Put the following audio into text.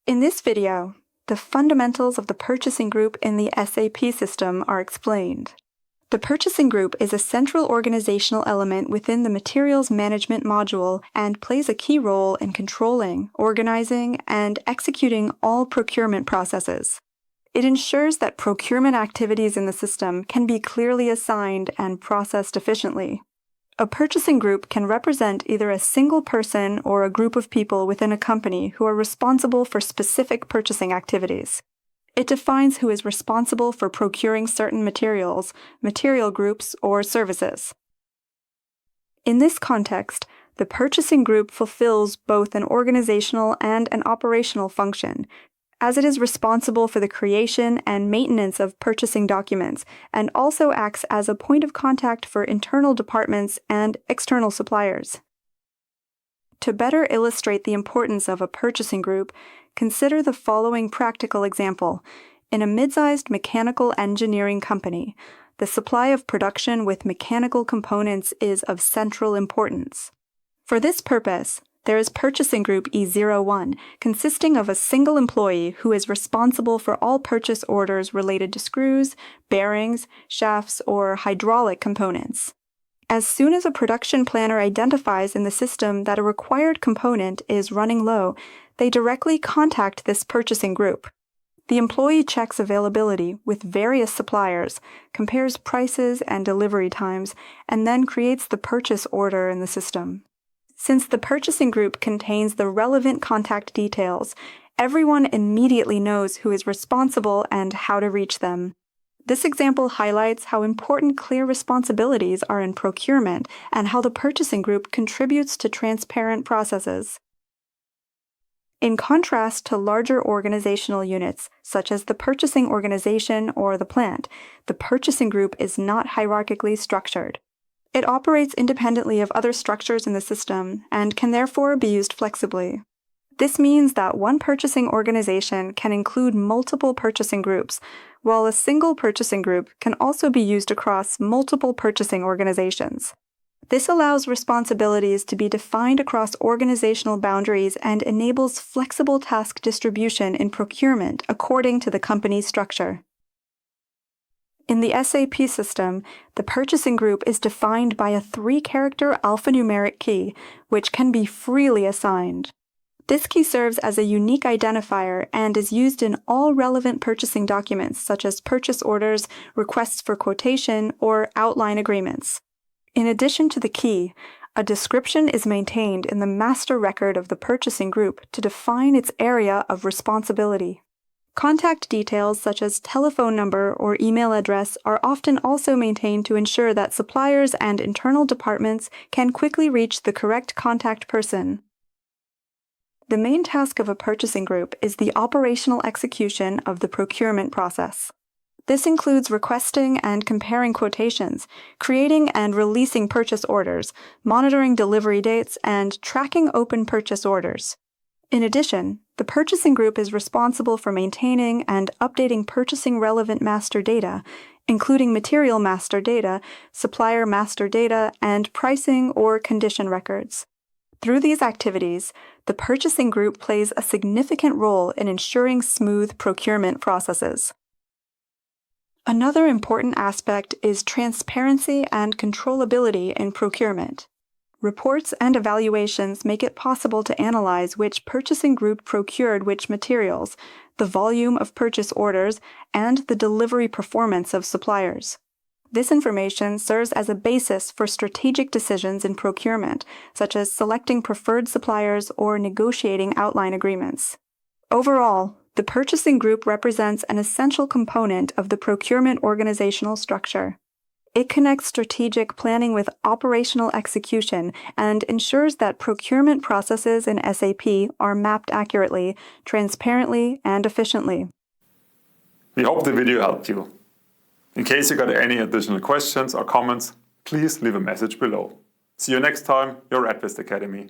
In this video, the fundamentals of the purchasing group in the SAP system are explained. The purchasing group is a central organizational element within the materials management module and plays a key role in controlling, organizing, and executing all procurement processes. It ensures that procurement activities in the system can be clearly assigned and processed efficiently. A purchasing group can represent either a single person or a group of people within a company who are responsible for specific purchasing activities. It defines who is responsible for procuring certain materials, material groups, or services. In this context, the purchasing group fulfills both an organizational and an operational function, as it is responsible for the creation and maintenance of purchasing documents, and also acts as a point of contact for internal departments and external suppliers. To better illustrate the importance of a purchasing group, consider the following practical example. In a mid-sized mechanical engineering company, the supply of production with mechanical components is of central importance. For this purpose, there is Purchasing Group E01, consisting of a single employee who is responsible for all purchase orders related to screws, bearings, shafts, or hydraulic components. As soon as a production planner identifies in the system that a required component is running low, they directly contact this purchasing group. The employee checks availability with various suppliers, compares prices and delivery times, and then creates the purchase order in the system. Since the purchasing group contains the relevant contact details, everyone immediately knows who is responsible and how to reach them. This example highlights how important clear responsibilities are in procurement and how the purchasing group contributes to transparent processes. In contrast to larger organizational units, such as the purchasing organization or the plant, the purchasing group is not hierarchically structured. It operates independently of other structures in the system and can therefore be used flexibly. This means that one purchasing organization can include multiple purchasing groups, while a single purchasing group can also be used across multiple purchasing organizations. This allows responsibilities to be defined across organizational boundaries and enables flexible task distribution in procurement according to the company's structure. In the SAP system, the purchasing group is defined by a 3-character alphanumeric key, which can be freely assigned. This key serves as a unique identifier and is used in all relevant purchasing documents, such as purchase orders, requests for quotation, or outline agreements. In addition to the key, a description is maintained in the master record of the purchasing group to define its area of responsibility. Contact details such as telephone number or email address are often also maintained to ensure that suppliers and internal departments can quickly reach the correct contact person. The main task of a purchasing group is the operational execution of the procurement process. This includes requesting and comparing quotations, creating and releasing purchase orders, monitoring delivery dates, and tracking open purchase orders. In addition, the purchasing group is responsible for maintaining and updating purchasing relevant master data, including material master data, supplier master data, and pricing or condition records. Through these activities, the purchasing group plays a significant role in ensuring smooth procurement processes. Another important aspect is transparency and controllability in procurement. Reports and evaluations make it possible to analyze which purchasing group procured which materials, the volume of purchase orders, and the delivery performance of suppliers. This information serves as a basis for strategic decisions in procurement, such as selecting preferred suppliers or negotiating outline agreements. Overall, the purchasing group represents an essential component of the procurement organizational structure. It connects strategic planning with operational execution and ensures that procurement processes in SAP are mapped accurately, transparently, and efficiently. We hope the video helped you. In case you got any additional questions or comments, please leave a message below. See you next time, your advist-Academy.